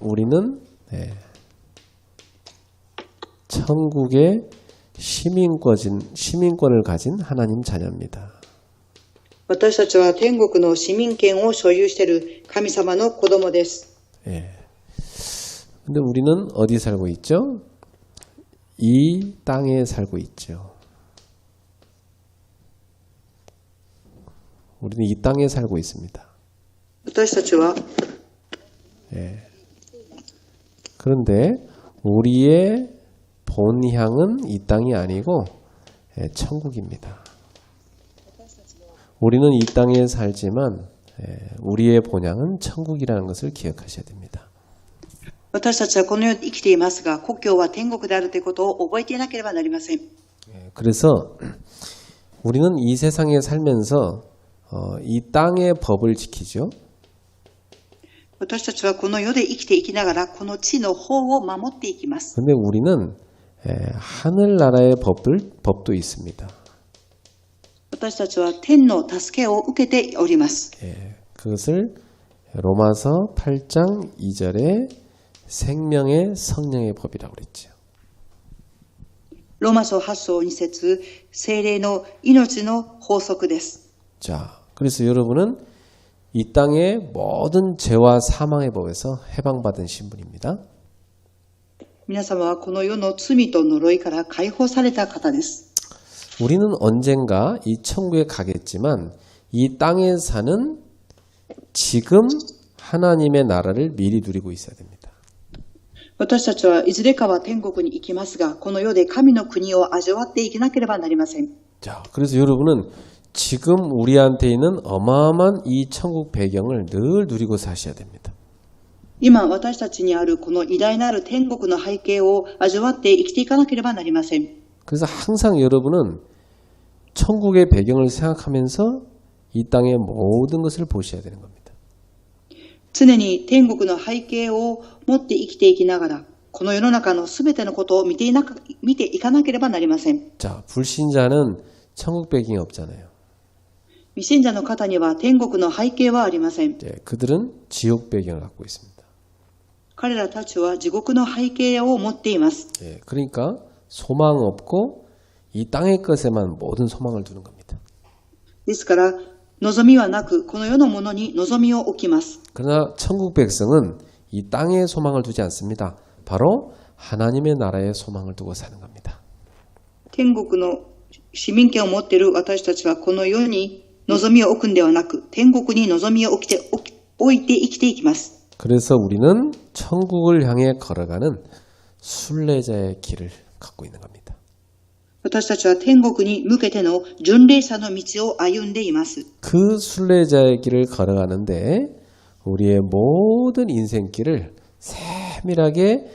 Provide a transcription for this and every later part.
우리는 천국의 시민권을 가진 하나님 자녀입니다. 私たちは天国の市民権を所有している神様の子供です。 근데 우리는 어디 살고 있죠? 이 땅에 살고 있죠. 우리는 이 땅에 살고 있습니다. 私たちは 그런데 우리의 본향은 이 땅이 아니고 천국입니다. 우리는 이 땅에 살지만 우리의 본향은 천국이라는 것을 기억하셔야 됩니다. 私たちはこの世に生きていますが、故郷は天国であるということを覚えていなければなりません。 그래서 우리는 이 세상에 살면서 이 땅의 법을 지키죠. 私たちはこの世で生きていきながら、この地の法を守っていきます。 근데 우리는 하늘나라의 법도 있습니다. 私たちは天の助けを受けております。 그것을 로마서 8장 2절에 생명의 성령의 법이라고 그랬죠. ローマ書8章2節、聖霊の命の法則です。 자, 그래서 여러분은 이 땅의 모든 죄와 사망의 법에서 해방받은 신분입니다. 皆様はこの世の罪と呪いから解放された方です。 우리는 언젠가 이 천국에 가겠지만 이 땅에 사는 지금 하나님의 나라를 미리 누리고 있어야 됩니다. 私たちはいずれかは天国に行きますが、この世で神の国を味わっていかなければなりません。 자, 그래서 여러분은 지금 우리한테 있는 어마어마한 이 천국 배경을 늘 누리고 사셔야 됩니다. 今私たちにあるこの偉大なる天国の背景を味わって生きていかなければなりません。 그래서 항상 여러분은 천국의 배경을 생각하면서 이 땅의 모든 것을 보셔야 되는 겁니다. 常に天国の背景を持って生きていきながら、この世の中のすべてのことを見ていかなければなりません。 자, 불신자는 천국 배경이 없잖아요. 未信者の方には天国の背景はありません。 그들은 지옥 배경을 갖고 있습니다. 彼らたちは地獄の背景を持っています。 그러니까 소망 없고 이 땅의 것에만 모든 소망을 두는 겁니다. ですから、望みはなく、この世のものに望みを置きます。 그러나 천국 백성은 이 땅에 소망을 두지 않습니다. 바로 하나님의 나라에 소망을 두고 사는 겁니다. 天国の市民権を持っている私たちはこの世に望みを置くんではなく、天国に望みを置いて生きていきます。 그래서 우리는 천국을 향해 걸어가는 순례자의 길을 갖고 있는 겁니다. 私たちは天国に向けての巡礼者の道を歩んでいます。 그 순례자의 길을 걸어가는데 우리의 모든 인생길을 세밀하게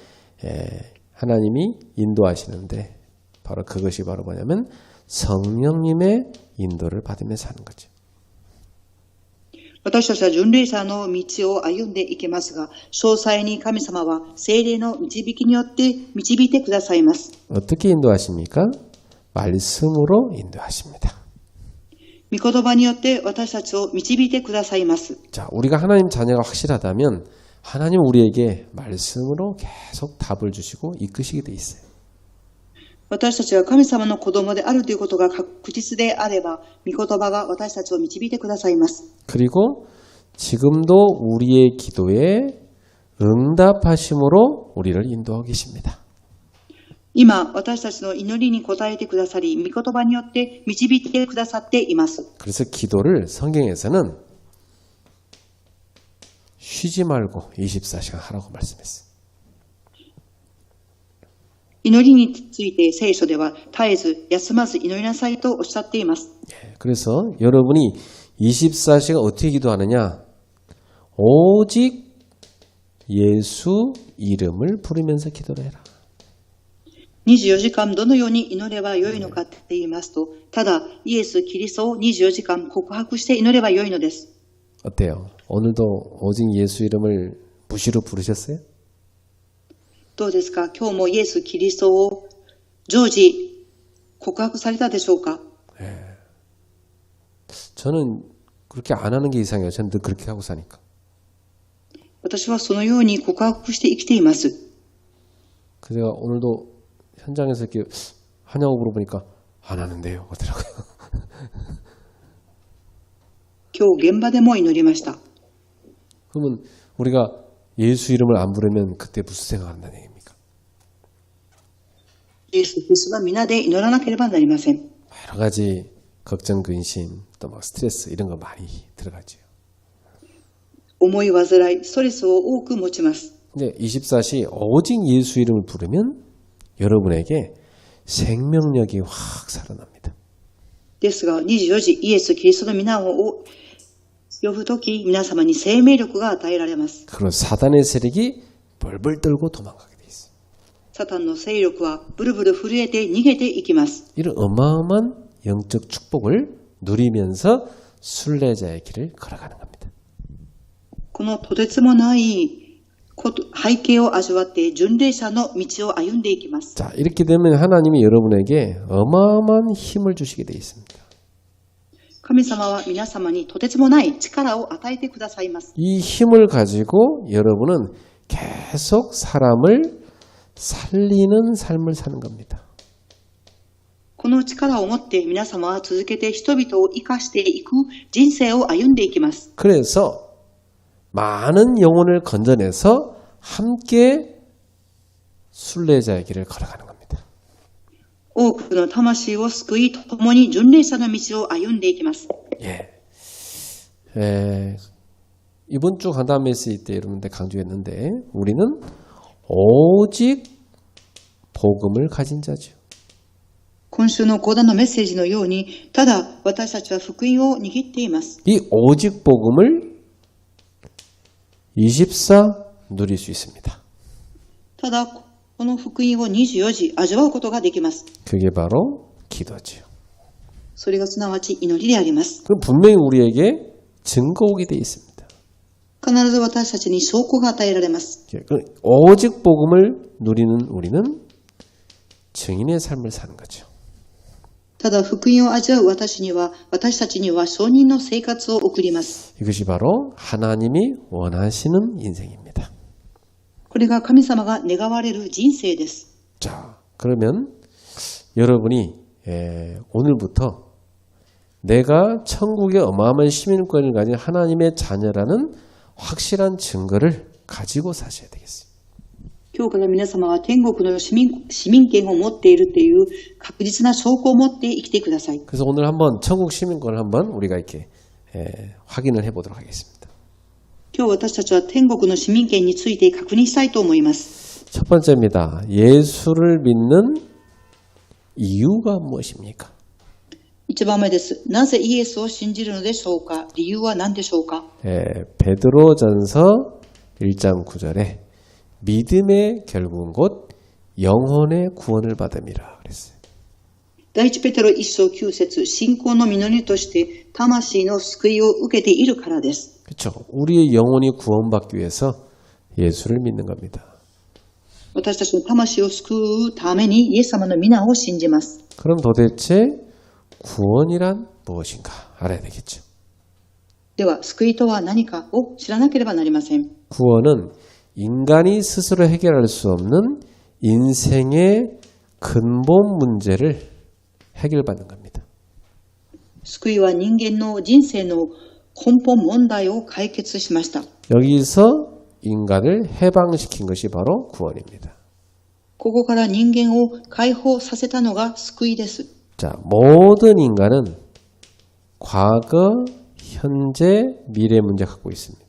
하나님이 인도하시는데 바로 그것이 바로 뭐냐면 성령님의 인도를 받으며 사는 거죠. 私たちは巡礼者の道を歩んでいきますが、詳細に神様は聖霊の導きによって導いてくださいます。 어떻게 인도하십니까? 말씀으로 인도하십니다. 御言葉によって私たちを導いてくださいます。 자, 우리가 하나님 자녀가 확실하다면 하나님 우리에게 말씀으로 계속 답을 주시고 이끄시게 돼 있어요. 私たちが神様の子供であるということが確実であれば、御言葉が私たちを導いてくださいます。 그리고 지금도 우리의 기도에 응답하심으로 우리를 인도하고 계십니다. 今、私たちの祈りに応えてくださり、御言葉によって導いてくださっています。 그래서 기도를 성경에서는 쉬지 말고 24시간 하라고 말씀했어요. 祈りについて聖書では絶えず休まず祈りなさいとおっしゃっています。 그래서 여러분이 24시간 어떻게 기도하느냐? 오직 예수 이름을 부르면서 기도를 해라. 24時間どのように祈ればよいのかって言いますと、ただイエス・キリストを24時間告白して祈ればよいのです。 어때요? 오늘도 오직 예수 이름을 무시로 부르셨어요? どうですか？今日もイエス・キリストを常時告白されたでしょうか？ 저는 그렇게 안 하는 게 이상해요. 저는 늘 그렇게 하고 사니까. 私はそのように告白して生きています。 그래서 제가 오늘도 현장에서 이렇게 하냐고 물어보니까 안 하는데요. 그러더라고요. 今日現場でも祈りました。 그러면 우리가 예수 이름을 안 부르면 그때 무슨 생각을 한다는 얘기입니까? イエス・キリストの皆で祈らなければなりません。 여러 가지 걱정, 근심, 또 막 스트레스 이런 거 많이 들어가죠. 思い煩い、ストレスを多く持ちます。 근데 24시 오직 예수 이름을 부르면 여러분에게 생명력이 확 살아납니다. ですが、24時、イエス・キリストの皆を呼ぶとき、皆様に生命力が与えられます。 그리고 사단의 세력이 벌벌 떨고 도망가게 돼 있어요. サタンの勢力はブルブル震えて逃げていきます。 이런 어마어마한 영적 축복을 누리면서 순례자의 길을 걸어가는 겁니다. このとてつもない背景を味わって巡礼者の道を歩んでいきます。 자, 이렇게 되면 하나님이 여러분에게 어마어마한 힘을 주시게 돼 있습니다. 神様は皆様にとてつもない力を与えてくださいます。 이 힘을 가지고 여러분은 계속 사람을 살리는 삶을 사는 겁니다. この力を持って皆様は続けて人々を生かしていく人生を歩んでいきます。 그래서 많은 영혼을 건져내서 함께 순례자의 길을 걸어가는 겁니다. 多くの魂を救い、共に巡礼者の道を歩んでいきます。 이번 주 간담 메시지 때 여러분들 강조했는데 우리는 오직 복음을 가진 자죠. 今週の講談のメッセージのように、ただ私たちは福音を握っています。 이 오직 복음을 24 누릴 수 있습니다. ただ、この福音を24時味わうことができます。 그게 바로 기도죠. それがすなわち祈りであります。 그럼 분명히 우리에게 증거오게 돼 있습니다. 必ず私たちに証拠が与えられます。 오직 복음을 누리는 우리는 증인의 삶을 사는 거죠. ただ福音を味わう私たちには証人の生活を送ります。 이것이 바로 하나님이 원하시는 인생입니다. これが神様が願われる人生です。 자, 그러면 여러분이 오늘부터 내가 천국의 어마어마한 시민권을 가진 하나님의 자녀라는 확실한 증거를 가지고 사셔야 되겠어요. 今日から皆様は天国の市民権を持っているという確実な証拠を持って生きてください。 그래서 오늘 한번 천국 시민권을 한번 우리가 이렇게 확인을 해보도록 하겠습니다. 今日私たちは天国の市民権について確認したいと思います。 첫 번째입니다. 예수를 믿는 이유가 무엇입니까? 一番目です。なぜイエスを信じるのでしょうか。理由は何でしょうか。 베드로전서 1장 9절에 믿음의 결국은 곧 영혼의 구원을 받음이라 그랬어요. 第一ペテロ1章9節、信仰の実りとして魂の救いを受けているからです。 그렇죠. 우리의 영혼이 구원받기 위해서 예수를 믿는 겁니다. 私たちの魂を救うためにイエス様の皆を信じます。 그럼 도대체 구원이란 무엇인가 알아야 되겠죠. では、救いとは何かを知らなければなりません。 구원은 인간이 스스로 해결할 수 없는 인생의 근본 문제를 해결받는 겁니다. 救いは人間の人生の根本問題を解決しました。 여기서 인간을 해방시킨 것이 바로 구원입니다. ここから人間を解放させたのが救いです。 자, 모든 인간은 과거, 현재, 미래 문제 갖고 있습니다.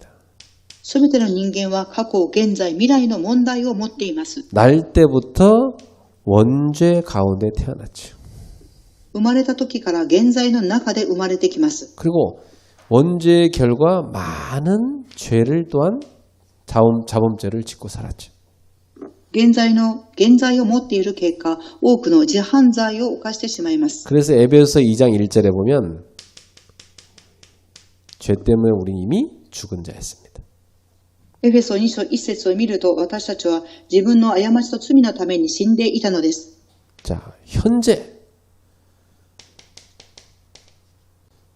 すべての人間は過去、現在、未来の問題を持っています。 날 때부터 원죄 가운데 태어났죠. 生まれた時から現在の中で生まれてきます。 그리고 원죄의 결과 많은 죄를 또한 자범죄를 짓고 살았죠. 現在を持っている結果、多くの自犯罪を犯してしまいます。 그래서 에베소서 2장 1절에 보면 죄 때문에 우리 이미 죽은 자였습니다. エフェソ2章1節を見ると、私たちは自分の過ちと罪のために死んでいたのです。 자, 현재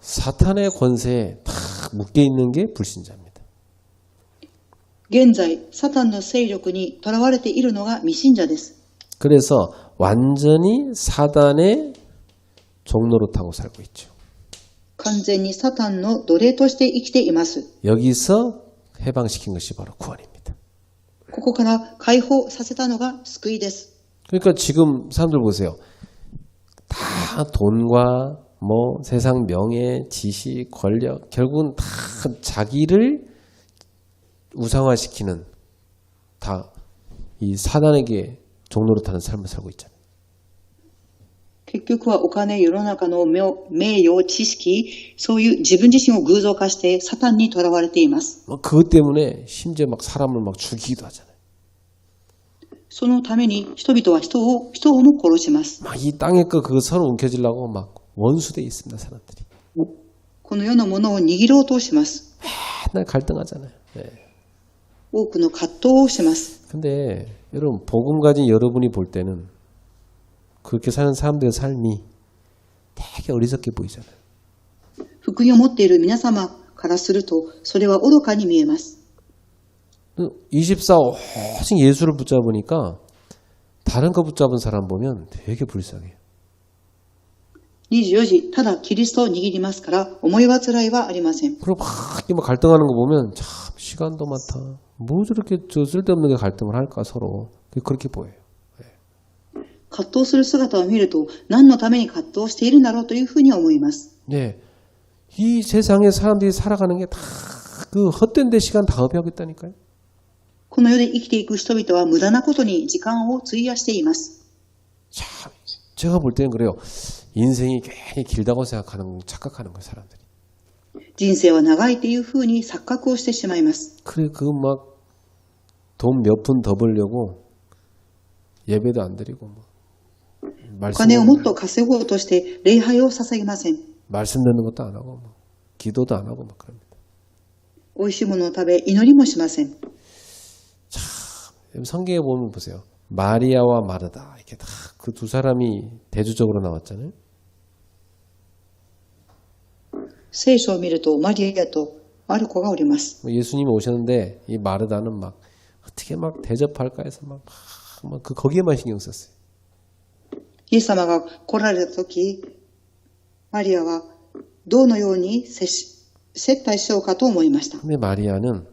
사탄의 권세에 다 묶여 있는 게 불신자입니다. 現在、サタンの勢力に囚われているのが未信者です。 그래서 완전히 사단의 종노릇하고 살고 있죠. 完全にサタンの奴隷として生きています。 여기서 해방시킨 것이 바로 구원입니다. ここから解放させたのが救いです。 그러니까 지금 사람들 보세요. 다 돈과 뭐 세상 명예, 지식, 권력, 결국은 다 자기를 우상화시키는 다 이 사단에게 종노릇하는 삶을 살고 있잖아요. 結局はお金、世の中の名誉、知識、そういう自分自身を偶像化してサタンに囚われています。 그것 때문에 심지어 막 사람을 막 죽이기도 하잖아요. そのために人々は人をも殺します。 막 이 땅의 거 그거 서로 움켜쥐려고 막 원수돼 있습니다, 사람들이. この世のものを握ろうとします。 맨날 갈등하잖아요. 네. 多くの葛藤をします。 근데 여러분 복음 가진 여러분이 볼 때는 그렇게 사는 사람들의 삶이 되게 어리석게 보이잖아요. 福音を持っている皆様からすると、それは愚かに見えます。 24 오직 예수를 붙잡으니까 다른 거 붙잡은 사람 보면 되게 불쌍해요. 24時、ただキリストを握りますから、思い煩いはありません。 그리고 막 갈등하는 거 보면 참 시간도 많다. 뭐 저렇게 저 쓸데없는 게 갈등을 할까 서로. 그렇게 보여요. 葛藤する姿を見ると、何のために葛藤しているんだろうというふうに思います。 예, 이 세상에 사람들이 살아가는 게 다 그 헛된 데 시간 다 허비하겠다니까요. この世で生きていく人々は無駄なことに時間を費やしています。 참, 제가 볼 때는 그래요. 인생이 괜히 길다고 생각하는, 착각하는 거예요, 사람들이. 人生は長いというふうに錯覚をしてしまいます。 그래, 그 막 돈 몇 푼 더 벌려고 예배도 안 드리고 뭐 お金をもっと稼ごうとして礼拝を捧げません。 말씀 듣는 것도 안 하고 뭐 기도도 안 하고 막 그럽니다. 美味しいものを食べ、祈りもしません。 성경에 보면 보세요. 마리아와 마르다 이렇게 다 그 두 사람이 대조적으로 나왔잖아요. 聖書を見るとマリアとマルコがおります。 예수님이 오셨는데 이 마르다는 막 어떻게 막 대접할까 해서 막 그 거기에만 신경 썼어요. イエス様が来られたとき、マリアはどのように接待しようかと思いました。 근데 마리아는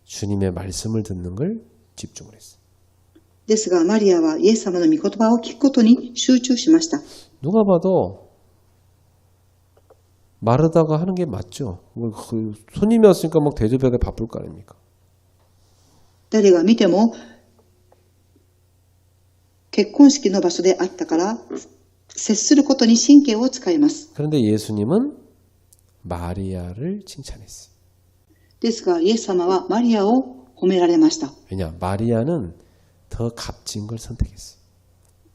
주님의 말씀을 듣는 걸 집중을 했어요. ですがマリアはイエス様の御言葉を聞くことに集中しました。 누가 봐도 마르다가 하는 게 맞죠. 손님이 왔으니까 막 대접하기 바쁠 거 아닙니까? 誰が見ても結婚式の場所であったから接することに神経を使います。 그런데 예수님은 마리아를 칭찬했어요. ですがイエス様はマリアを褒められました。 왜냐? 마리아는 더 값진 걸 선택했어요.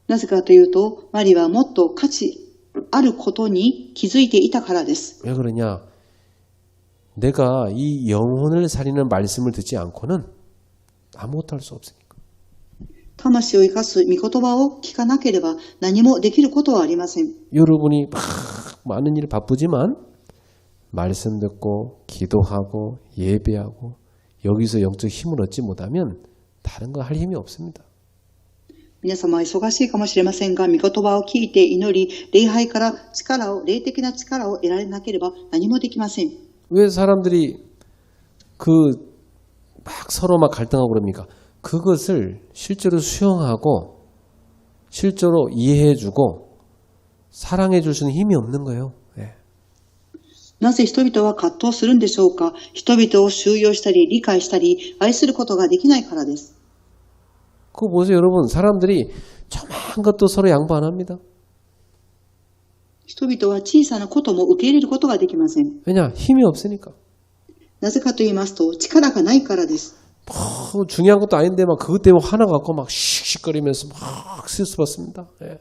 なぜかというと、マリアはもっと価値あることに気づいていたからです。 왜 그러냐? 내가 이 영혼을 살리는 말씀을 듣지 않고는 아무것도 할 수 없으니까. 魂を生かす御言葉を聞かなければ何もできることはありません。 여러분이 막 많은 일 바쁘지만 말씀 듣고 기도하고 예배하고 여기서 영적 힘을 얻지 못하면 다른 거 할 힘이 없습니다. 皆様は忙しいかもしれませんが、御言葉を聞いて祈り、礼拝から霊的な力を得られなければ何もできません。 왜 사람들이 막 서로 막 갈등하고 그럽니까? 그것을 실제로 수용하고 실제로 이해해주고 사랑해줄 수는 힘이 없는 거예요. 네. なぜ人々は葛藤するんでしょうか。人々を収容したり、理解したり、愛することができないからです。 그거 보세요, 여러분. 사람들이 조그만 것도 서로 양보 안 합니다. 人々は小さなことも受け入れることができません。 왜냐? 힘이 없으니까. なぜかと言いますと、力がないからです。 뭐 중요한 것도 아닌데 막 그것 때문에 화나갖고 막 씩씩거리면서 막 스트레스 받습니다. 예.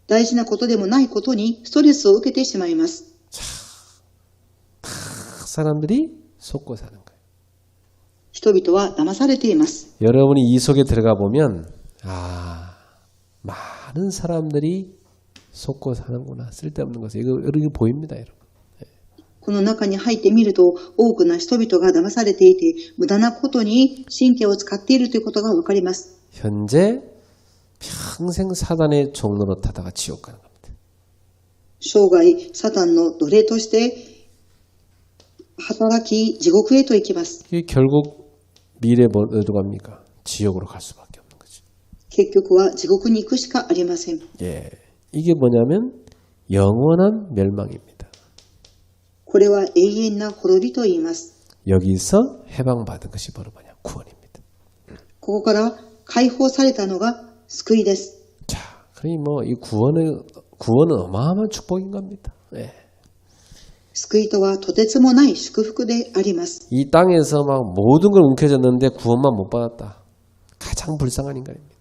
大事なことでもないことにストレスを受けてしまいます。 사람들이 속고 사는 거예요. 人々は騙されています。 여러분이 이 속에 들어가 보면 많은 사람들이 속고 사는구나. 쓸데없는 것을 이거 보입니다, 여러분. この中に入ってみると、多くの人々が騙されていて、無駄なことに神経を使っているということがわかります。 현재 평생 사단의 종로로 타다가 지옥 가는 겁니다. 生涯、サタンの奴隷として働き、地獄へと行きます。 이게 결국 미래 어디로 갑니까? 지옥으로 갈 수밖에 없는 거죠. 結局は地獄に行くしかありません。 예, 이게 뭐냐면 영원한 멸망입니다. これは永遠な滅びと言います。 여기서 해방받은 것이 바로 뭐냐? 구원입니다. ここから解放されたのが救いです。 자, 그러니 뭐 이 구원은 어마어마한 축복인 겁니다. 예. 救いとはとてつもない祝福であります。 이 땅에서 막 모든 걸 움켜졌는데 구원만 못 받았다. 가장 불쌍한 인간입니다.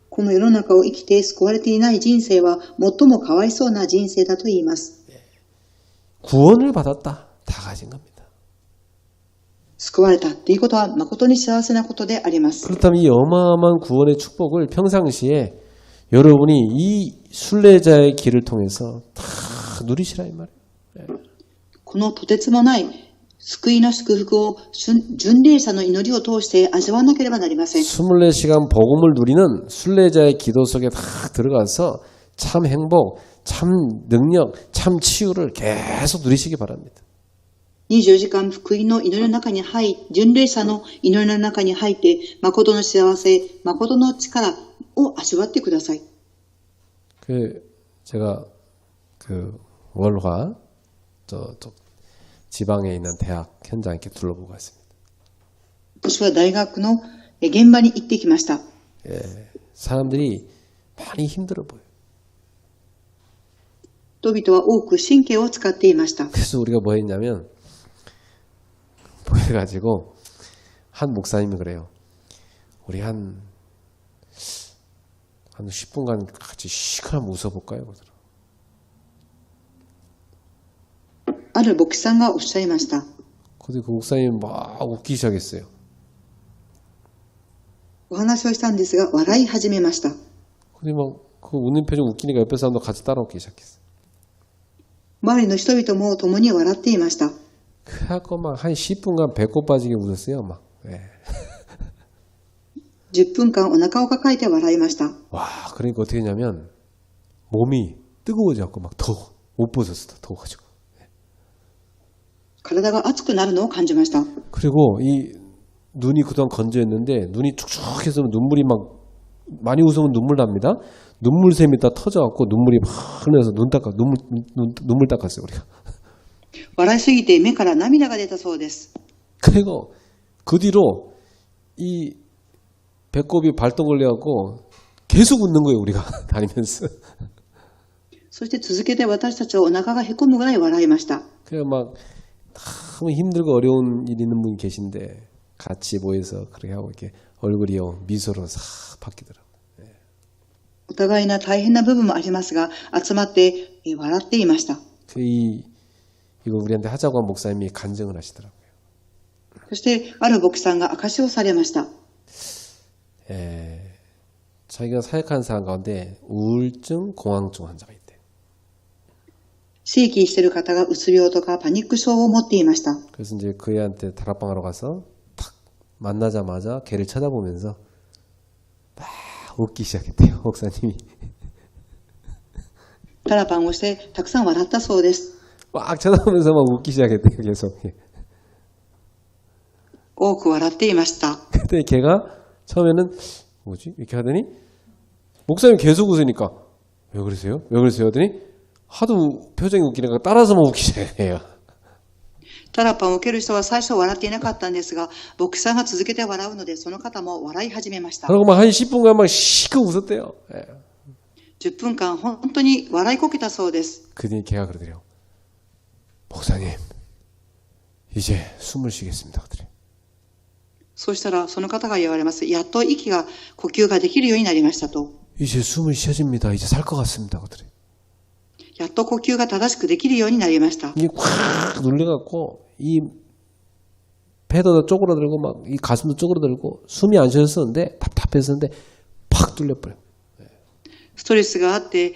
この世の中を生きて救われていない人生は最もかわいそうな人生だと言います。 구원을 받았다. 다 가진 겁니다. 救われたということは誠に幸せなことであります。 그렇다면 이 어마어마한 구원의 축복을 평상시에 여러분이 이 순례자의 길을 통해서 다 누리시라 이 말이에요. このとてつもない救いの祝福を巡礼者の祈りを通して味わわなければなりません。 24시간 복음을 누리는 순례자의 기도 속에 다 들어가서 참 행복, 참 능력, 참 치유를 계속 누리시기 바랍니다. 24時間福音の祈りの中に入り、巡礼者の祈りの中に入って、誠の幸せ、誠の力を味わってください。 제가 월화 저쪽 지방에 있는 대학 현장 이렇게 둘러보고 왔습니다. 私は大学の現場に行ってきました。 예, 사람들이 많이 힘들어 보여요. 人々は多く神経を使っていました。 그래서 우리가 뭐 했냐면 보여가지고 한 목사님이 그래요. 우리 한 10분간 같이 시크하면 웃어볼까요? 그러더라고요. ある牧師さんがおっしゃいました。 근데 그 목사님이 막 웃기 시작했어요. お話をしたんですが、笑い始めました。 근데 막 그 웃는 표정 웃기니까 옆에 사람도 같이 따라 웃기 시작했어요. 周りの人々も共に笑っていました。 그래갖고 막 한 10분간 배꼽 빠지게 웃었어요. 막. 예. 10分間お腹を抱えて笑いました。 와, 그러니까 어떻게 했냐면 몸이 뜨거워져갖고 막 더 못 벗었어. 더워가지고. 体が熱くなるのを感じました。 그리고 이 눈이 그동안 건조했는데 눈이 축축해서 눈물이 막 많이 웃으면 눈물 납니다. 눈물샘이 다 터져갖고 눈물이 막 흘러서 눈물 닦았어요 우리가. 笑いすぎて目から涙が出たそうです。 그리고 그 뒤로 이 배꼽이 발동 걸려갖고 계속 웃는 거예요 우리가 다니면서. そして続けて私たちはお腹がへこむぐらい笑いました。 그냥 막 너무 힘들고 어려운 일 있는 분이 계신데 같이 모여서 그렇게 하고 이렇게 얼굴이요 미소로 싹 바뀌더라고요. お互いな大変な部分もありますが、集まって笑っていました。 이거 우리한테 하자고 한 목사님이 간증을 하시더라고요. そしてある牧師さんが証しをされました。 자기가 사역하는 사람 가운데 우울증, 공황증 환자가 있대요. 地域している方がうつ病とかパニック症を持っていました。 그래서 이제 그 애한테 다락방하러 가서 탁 만나자마자 걔를 쳐다보면서 막 웃기 시작했대요. 목사님이. タラパンをしてたくさん笑ったそうです。 막 쳐다보면서 막 웃기 시작했대요. 계속. 多く笑っていました。 근데 걔가 처음에는 뭐지? 이렇게 하더니 목사님 계속 웃으니까 왜 그러세요? 왜 그러세요? 하더니 하도 표정이 웃기니까 따라서만 웃기 시작해요. タラパンを受ける人は最初笑っていなかったんですが、牧師さんが続けて笑うので、その方も笑い始めました。 그리고 막 한 10분간 막 시크 웃었대요. 10分間本当に笑いこけたそうです。 그 뒤에 걔가 그러더래요. 목사님, 이제 숨을 쉬겠습니다. 그러더래요. そうしたらその方が言われます。やっと呼吸ができるようになりましたと。 이제 숨을 쉬어집니다. 이제 살 것 같습니다. 그러더래요. やっと呼吸が正しくできるようになりました。 이게 확 눌려갖고 이 배도 쪼그라들고 막 이 가슴도 쪼그라들고 숨이 안 쉬었었는데 답답했었는데 팍 뚫려버려요. ストレスがあって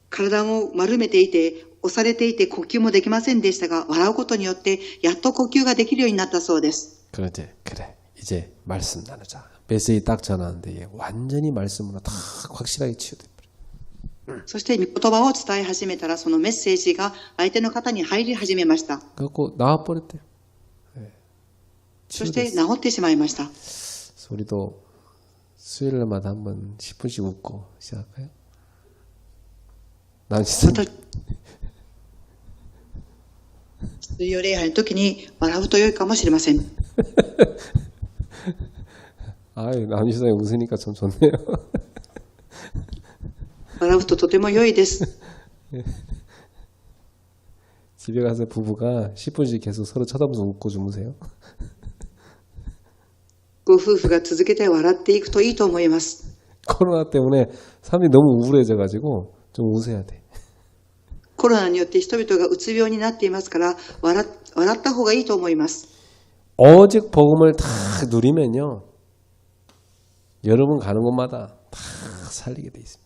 体も丸めていて押されていて呼吸もできませんでしたが、笑うことによってやっと呼吸ができるようになったそうです。 그러지, 그래. 이제 말씀 나누자. 메시지 딱 전하는데 얘 완전히 말씀으로 다 확실하게 치유돼. そして御言葉を伝え始めたら、そのメッセージが相手の方に入り始めました。 그래갖고 나와버렸대요. 네. そして治ってしまいました。 우리도 수요일마다 한번 10분씩 웃고 시작할까요? 남시선 水曜礼拝の時に笑うと良いかもしれません。 아유, 남시선이 웃으니까 참 좋네요. 笑うととても良いです。 집에 가서 부부가 10분씩 계속 서로 쳐다보면서 웃고 주무세요. ご夫婦が続けて笑っていくといいと思います。 코로나 때문에 사람들이 너무 우울해져가지고 좀 웃어야 돼. コロナによって人々がうつ病になっていますから、笑った方がいいと思います。 오직 복음을 다 누리면요, 여러분 가는 곳마다 다 살리게 돼 있습니다.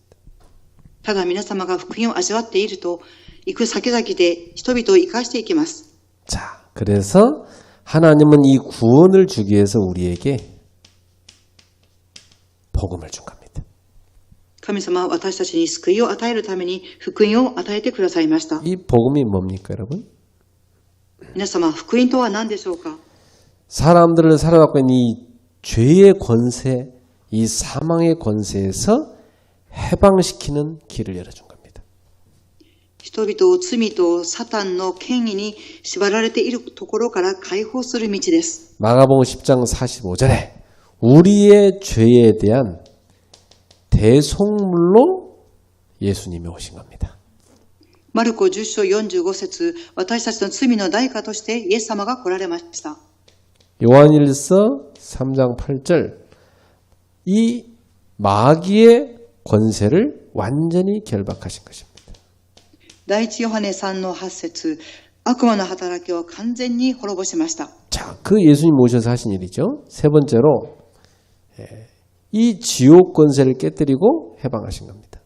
ただ皆様が福音を味わっていると、行く先々で人々を生かしていきます。 자, 그래서 하나님은 이 구원을 주기 위해서 우리에게 복음을 준 겁니다. 神様は私たちに救いを与えるために福音を与えてくださいました。 이 복음이 뭡니까, 여러분? 皆様、福音とは何でしょうか？ 사람들을 사로잡고 있는 이 죄의 권세, 이 사망의 권세에서 해방시키는 길을 열어준 겁니다. 人々を罪とサタンの権威に縛られているところから解放する道です。 마가복음 10장 45절에 우리의 죄에 대한 대속물로 예수님이 오신 겁니다. マルコ10章45節、私たちの罪の代価としてイエス様が来られました。 요한일서 3장 8절, 이 마귀의 권세를 완전히 결박하신 것입니다. 第一ヨハネ3の8節、悪魔の働きを完全に滅ぼしました。 자, 그 예수님 모셔서 하신 일이죠. 세 번째로 이 지옥 권세를 깨뜨리고 해방하신 겁니다.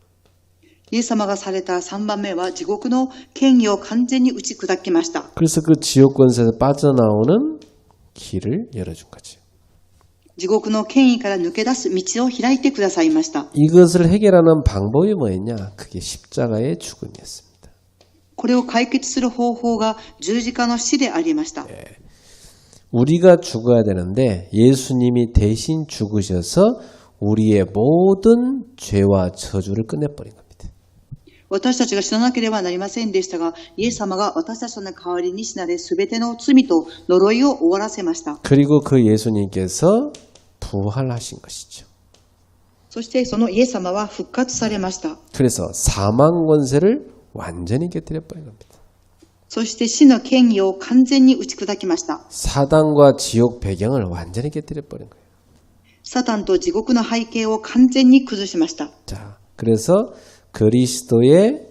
イエス様がされた3番目は地獄の権威を完全に打ち砕きました。 그래서 그 지옥 권세에서 빠져나오는 길을 열어준 거죠. 地獄の権威から抜け出す道を開いてくださいました。 이것을 해결하는 방법이 뭐였냐? 그게 십자가의 죽음이었습니다. これを解決する方法が十字架の死でありました。 우리가 죽어야 되는데 예수님이 대신 죽으셔서 우리의 모든 죄와 저주를 끝내버린 겁니다. 私たちが死ななければなりませんでしたが、イエス様が私たちの代わりに死なれ、すべての罪と呪いを終わらせました。 그리고 그 예수님께서 부활하신 것이죠. そしてそのイエス様は復活されました。 그래서 사망 권세를 완전히 깨뜨려버린 겁니다. そして死の権威を完全に打ち砕きました。 사단과 지옥 배경을 완전히 깨뜨려버린 거예요. サタンと地獄の背景を完全に崩しました。 자, 그래서 그리스도의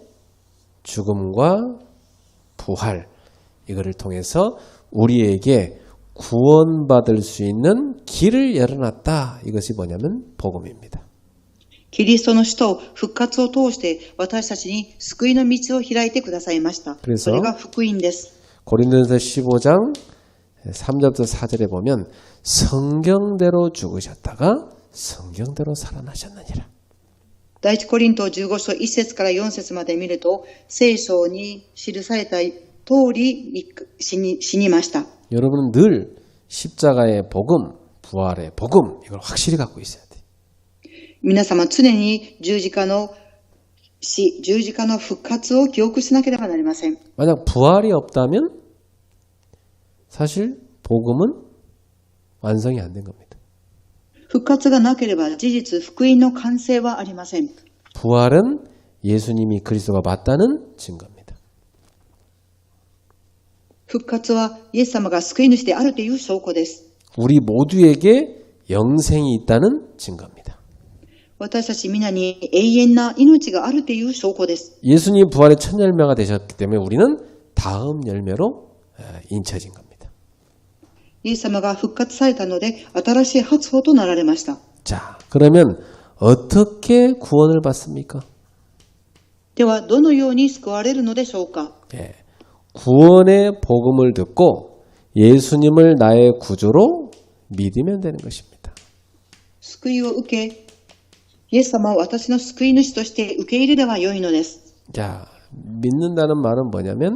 죽음과 부활, 이거를 통해서 우리에게 구원받을 수 있는 길을 열어놨다. 이것이 뭐냐면 복음입니다. キリストの死と復活を通して私たちに救いの道を開いてくださいました。それが福音です。 고린도전서 15장 3절부터 4절에 보면 성경대로 죽으셨다가 성경대로 살아나셨느니라. 第一コリント15章1節から4節まで見ると、聖書に記された通り死にました。 여러분은 늘 십자가의 복음, 부활의 복음, 이걸 확실히 갖고 있어야 돼요. 皆様常に十字架の死、十字架の復活を記憶しなければなりません。 만약 부활이 없다면 사실 복음은 완성이 안 된 겁니다. 復活がなければ事実、福音の完成はありません。 부활은 예수님이 그리스도가 맞다는 증거입니다. 復活はイエス様が救い主であるという証拠です。 우리 모두에게 영생이 있다는 증거입니다. 私たち皆に永遠な命があるという証拠です。 예수님 부활의 첫 열매가 되셨기 때문에 우리는 다음 열매로 인쳐진 겁니다. イエス様が復活されたので新しい発歩となられました。 자, 그러면 어떻게 구원을 받습니까? では、どのように救われるのでしょうか。 예, 구원의 복음을 듣고 예수님을 나의 구주로 믿으면 되는 것입니다. 救いを受け、イエス様を私の救い主として受け入れればよいのです。 자, 믿는다는 말은 뭐냐면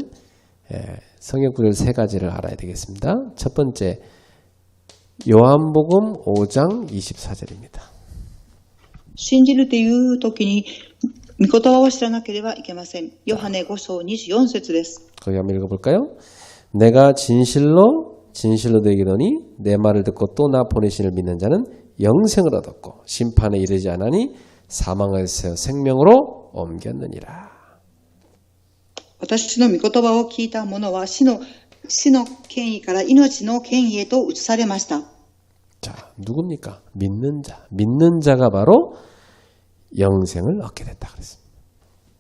성경 구절 세 가지를 알아야 되겠습니다. 첫 번째, 요한복음 5장 24절입니다. 信じるという時に、御言葉を知らなければいけません。ヨハネ5章24節です。 거기 한번 읽어볼까요? 내가 진실로 너에게 이르노니 내 말을 듣고 또 나 보내신을 믿는 자는 영생을 얻었고 심판에 이르지 않으니 사망에서 생명으로 옮겼느니라. 私の御言葉を聞いた者は死の権威から命の権威へと移されました。 자, 누굽니까? 믿는 자. 믿는 자가 바로 영생을 얻게 됐다 그랬습니다.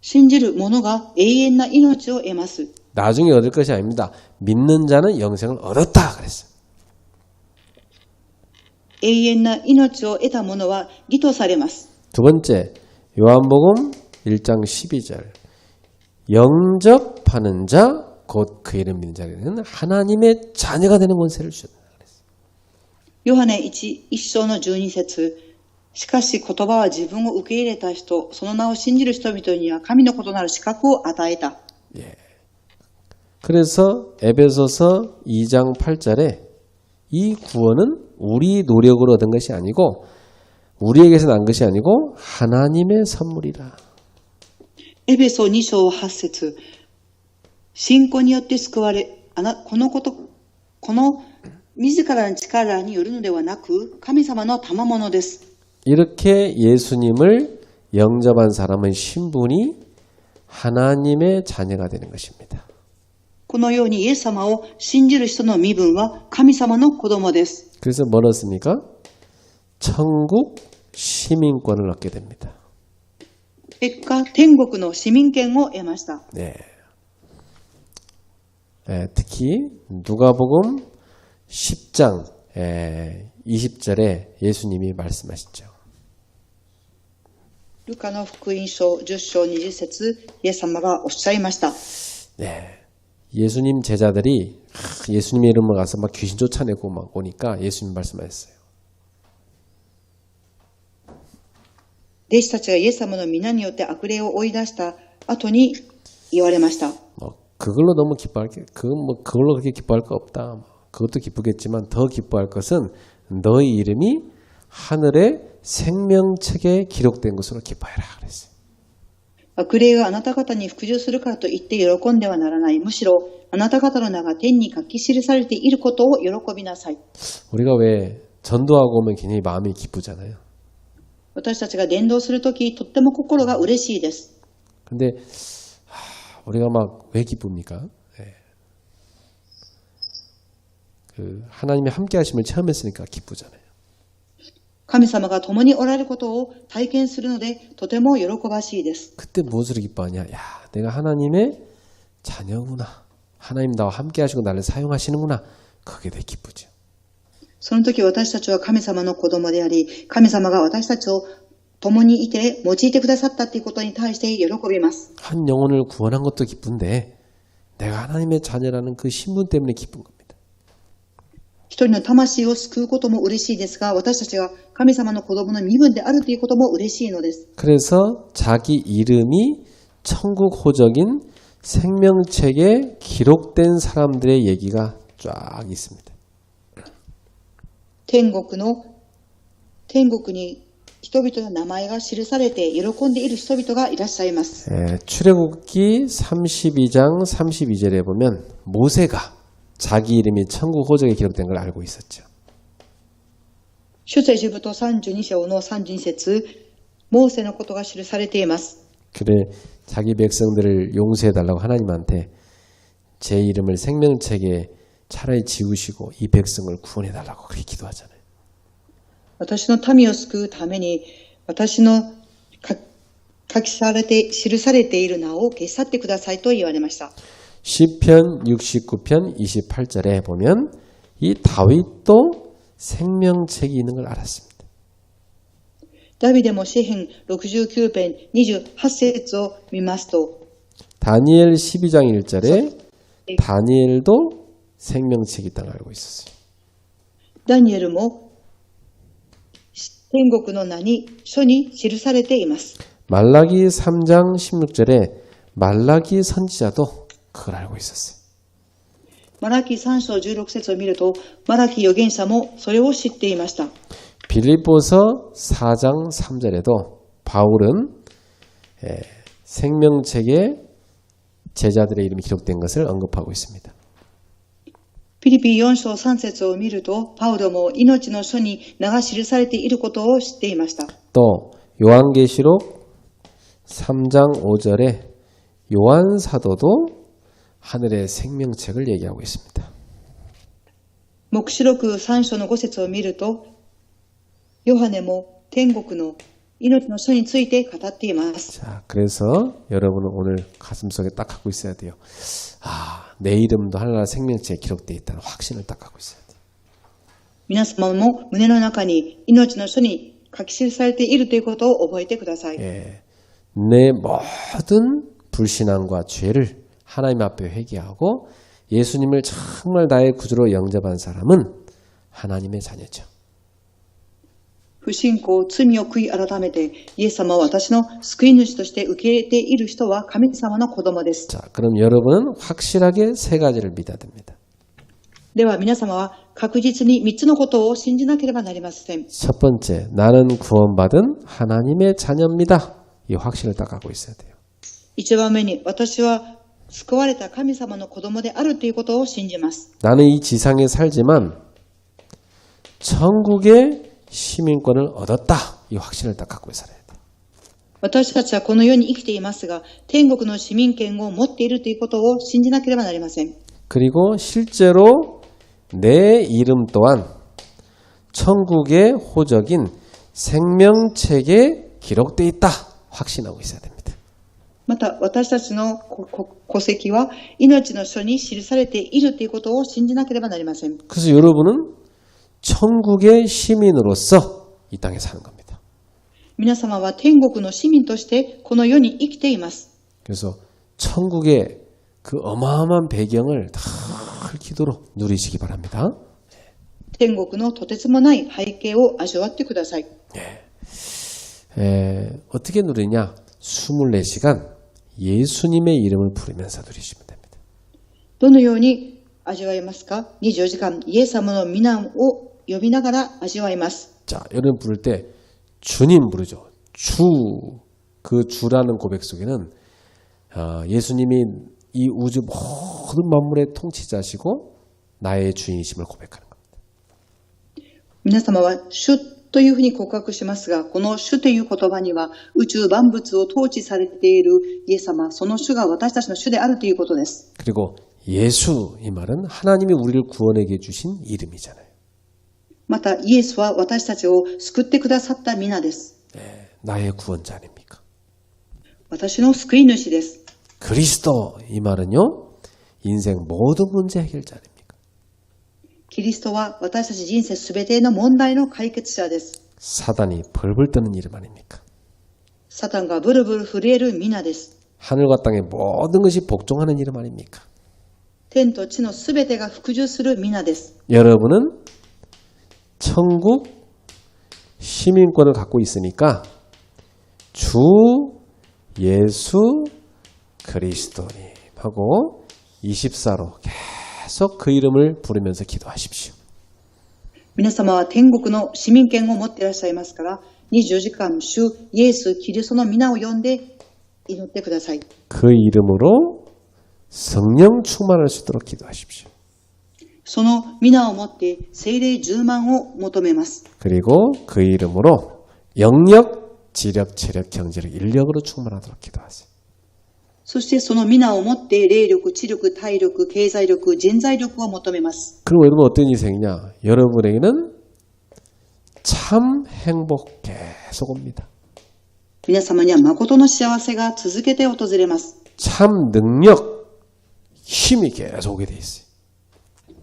信じる者が永遠な命を得ます。 나중에 얻을 것이 아닙니다. 믿는 자는 영생을 얻었다 그랬어요. 永遠な命を得た者は義とされます。 두 번째, 요한복음 1장 12절. 영접하는 자, 곧 그 이름 믿는 자에게는 하나님의 자녀가 되는 권세를 주셨다. ヨハネ 1章の12節。しかし言葉は自分を受け入れた人、その名を信じる人々には神の異なる資格を与えた。 예. 그래서 에베소서 2장 8절에 이 구원은 우리 노력으로 얻은 것이 아니고 우리에게서 난 것이 아니고 하나님의 선물이라. エベソ2章8節。信仰によって救われ、この自らの力によるのではなく神様の賜物です。 이렇게 예수님을 영접한 사람의 신분이 하나님의 자녀가 되는 것입니다. このようにイエス様を信じる人の身分は神様の子供です。 그래서 뭘 얻습니까? 천국 시민권을 얻게 됩니다. 結果、天国の市民権を得ました。 네. 특히 누가복음 10장 20절에 예수님이 말씀하시죠. ルカの福音書10章20節、イエス様がおっしゃいました。 네. 예수님 제자들이 예수님의 이름으로 가서 막 귀신 쫓아내고 막 오니까 예수님 말씀하셨어요. 弟子たちがイエス様の皆によって悪霊を追い出した後に言われました。 그걸로 너무 기뻐할 게, 그걸로 그렇게 기뻐할 거 없다. 그것도 기쁘겠지만 더 기뻐할 것은 너의 이름이 하늘의 생명책에 기록된 것으로 기뻐해라 그랬어요. 悪霊があなた方に服従するからといって喜んではならない。むしろあなた方の名が天に書き記されていることを喜びなさい。 우리가 왜 전도하고 오면 굉장히 마음이 기쁘잖아요. 私たちが伝道するとき、とっても心が嬉しいです。 근데 우리가 막 왜 기쁩니까? 그 하나님의 함께 하심을 체험 했으니까 기쁘잖아요. 神様が共におられることを体験するのでとても喜ばしいです。 그때 무엇으로 기뻐하냐? 야, 내가 하나님의 자녀구나. 하나님 나와 함께 하시고 나를 사용하시는구나. 그게 되게 기쁘죠. その時私たちは神様の子供であり、神様が私たちを共にいて用いてくださったということに対して喜びます。 한 영혼을 구원한 것도 기쁜데 내가 하나님의 자녀라는 그 신분 때문에 기쁜 겁니다. 一人の魂を救うことも嬉しいですが、私たちが神様の子供の身分であるということも嬉しいのです。 그래서 자기 이름이 천국 호적인 생명책에 기록된 사람들의 얘기가 쫙 있습니다. 天国に人々の名前が記されて喜んでいる人々がいらっしゃいます。 출애굽기 32장 32절에 보면 모세가 자기 이름이 천국 호적에 기록된 걸 알고 있었죠. 出エジプト32章の32節、モーセのことが記されています。 그래 자기 백성들을 용서해달라고 하나님한테 제 이름을 생명책에 차라리 지우시고 이 백성을 구원해달라고 그렇게 기도하잖아요. 私の民を救うために私の記されている名を消し去ってくださいと言われました。 시편 69편 28절에 보면 이 다윗도 생명책이 있는 걸 알았습니다. ダビデも詩編69編28節を見ますと、 다니엘 12장 1절에 다니엘도 생명책이 있다는 걸 알고 있었어요. ダニエルも天国の名に書に記されています。 말라기 3장 16절에 말라기 선지자도 그걸 알고 있었어요. マラキ3章16節を見ると、マラキ預言者もそれを知っていました。 빌립보서 4장 3절에도 바울은 생명책에 제자들의 이름이 기록된 것을 언급하고 있습니다. ピリピ4章3節を見ると、パウロも命の書に名が記されていることを知っていました。 또 요한계시록 3장 5절에 요한 사도도 하늘의 생명책을 얘기하고 있습니다. 黙示録3章の5節を見ると、ヨハネも天国の命の書について語っています。 자, 그래서 여러분은 오늘 가슴속에 딱 갖고 있어야 돼요. 아, 내 이름도 하늘나라 생명책에 기록되어 있다는 확신을 딱 갖고 있어야 돼요. 皆様も胸の中に命の書に書き記されているということを覚えてください。 예, 내 모든 불신앙과 죄를 하나님 앞에 회개하고 예수님을 정말 나의 구주로 영접한 사람은 하나님의 자녀죠. 不信仰、罪を悔い改めて、イエス様を私の救い主として受け入れている人は神様の子供です。 자, 그럼 여러분은 확실하게 세 가지를 믿어야 됩니다. では皆様は確実に3つのことを信じなければなりません。 첫 번째, 나는 구원받은 하나님의 자녀입니다. 이 확신을 딱 갖고 있어야 돼요. 1番目に、私は救われた神様の子供であるということを信じます。 나는 이 지상에 살지만 천국의 시민권을 얻었다. 이 확신을 딱 갖고 살아야 돼. 私たちはこの世に生きていますが、天国の市民権を持っているということを信じなければなりません。 그리고 실제로 내 이름 또한 천국의 호적인 생명책에 기록되어 있다. 확신하고 있어야 됩니다. また、私たちの戸籍は命の書に記されているということを信じなければなりません。 그래서 여러분은 천국의 시민으로서 이 땅에 사는 겁니다. 皆様は天国の市民としてこの世に生きています。 그래서 천국의 그 어마어마한 배경을 다 기도로 누리시기 바랍니다. 天国のとてつもない背景を味わってください。 어떻게 누리냐? 24시간 예수님의 이름을 부르면서 누리시면 됩니다. どのように味わいますか？ 24時間イエス様の皆を呼びながら味わいます。 자, 여러분 부를 때 주님 부르죠. 주, 그 주라는 고백 속에는 예수님이 이 우주 모든 만물의 통치자시고 나의 주인이심을 고백하는 겁니다. 皆様は主というふうに告白しますが、この主という言葉には宇宙万物を統治されているイエス様、その主が私たちの主であるということです。 그리고 예수 이 말은 하나님이 우리를 구원하게 주신 이름이잖아요. またイエスは私たちを救ってくださった皆です。 나의 구원자 아닙니까? 私の救い主です。 그리스도 이 말은요. 인생 모든 문제 해결자 아닙니까? キリストは私たち人生すべての問題の解決者です。 사단이 벌벌 떠는 이름 아닙니까? サタンがブルブル震える皆です。 하늘과 땅의 모든 것이 복종하는 이름 아닙니까? 天と地のすべてが服従する皆です。 여러분은 천국 시민권을 갖고 있으니까 주 예수 그리스도님하고 24로 계속 그 이름을 부르면서 기도하십시오. 皆様は天国の市民権を持っていらっしゃいますから、24時間主イエスキリストの皆を呼んで祈ってください。 그 이름으로 성령 충만할 수 있도록 기도하십시오. その皆をもって聖霊充満を求めます。 그리고 그 이름으로 영력, 지력, 체력, 경제력, 인력으로 충만하도록 기도하세요. そしてその皆をもって霊力、知力、体力、経済力、人材力を求めます。 그럼 여러분 어떤 인생이냐? 여러분에게는 참 행복 계속 옵니다. 皆様には誠の幸せが続けて訪れます。 참 능력, 힘이 계속 오게 돼 있어요.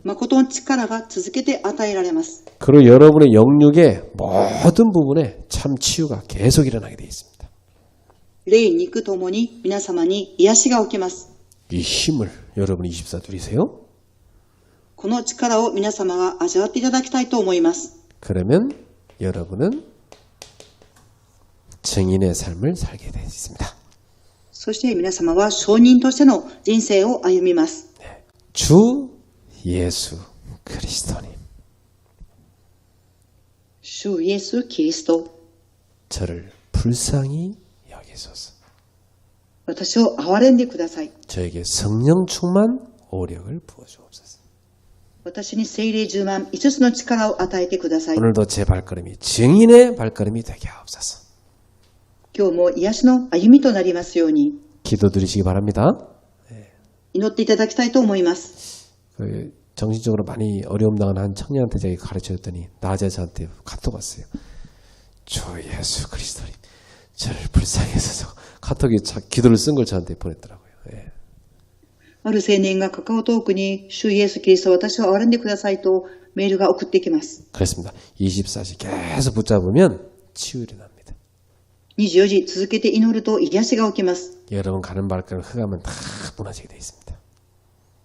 誠の力が続けて与えられます。 그리고 여러분의 영육의 모든 부분에 참 치유가 계속 일어나게 되어 있습니다. 霊、肉ともに皆様に癒しが起きます。 이 힘을 여러분이 24 누리세요. この力を皆様が味わっていただきたいと思います。 그러면 여러분은 증인의 삶을 살게 되어 있습니다. そして皆様は証人としての人生を歩みます。 주 예수 그리스도님, 主イエス・キリスト、 저를 불쌍히 여기소서. 私を憐れんでください。 저에게 성령 충만 오력을 부어주옵소서. 私に聖霊充満、5つの力を与えてください。 오늘도 제 발걸음이 증인의 발걸음이 되게 하옵소서. 今日も癒しの歩みとなりますように 기도드리시기 바랍니다. 祈っていただきたいと思います。 정신적으로 많이 어려움 당한 한 청년한테 제가 가르쳐줬더니 낮에 저한테 카톡 왔어요. 주 예수 그리스도님, 저를 불쌍히 여기소서. 카톡에 기도를 쓴 걸 저한테 보냈더라고요. 예. ある青年がカカオトークに主イエス・キリスト、私を憐れんでくださいとメールが送ってきます。 그렇습니다. 24시 계속 붙잡으면 치유 일어납니다. 24時続けて祈ると癒しが起きます。 여러분 가는 발걸음 흑암은 다 무너지게 되어 있습니다.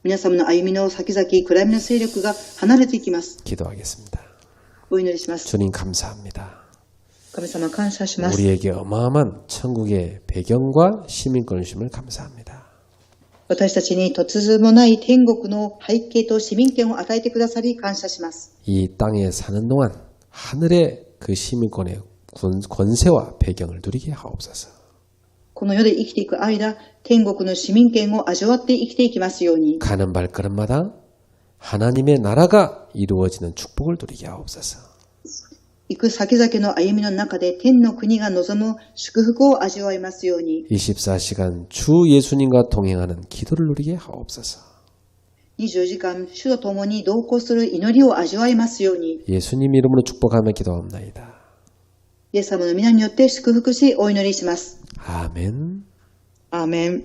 皆様の歩みの先々、暗闇の勢力が離れていきます。 기도하겠습니다. お祈りします。 주님 감사합니다. 神様感謝します。 우리에게 어마어마한 천국의 배경과 시민권을 주심을 감사합니다. 私たちに突然もない天国の背景と市民権を与えてくださり感謝します。 이 땅에 사는 동안 하늘의 그 시민권의 권세와 배경을 누리게 하옵소서. この世で生きていく間、天国の市民権を味わって生きていきますように、 가는 발걸음마다 하나님의 나라가 이루어지는 축복을 누리게 하옵소서. 行く先々の歩みの中で天の国が望む祝福を味わいますように、 24시간 주 예수님과 동행하는 기도를 누리게 하옵소서. 24時間主と共に同行する祈りを味わいますように、 예수님 이름으로 축복하며 기도합나이다. イエス様の皆によって祝福しお祈りします。 아멘. アーメン。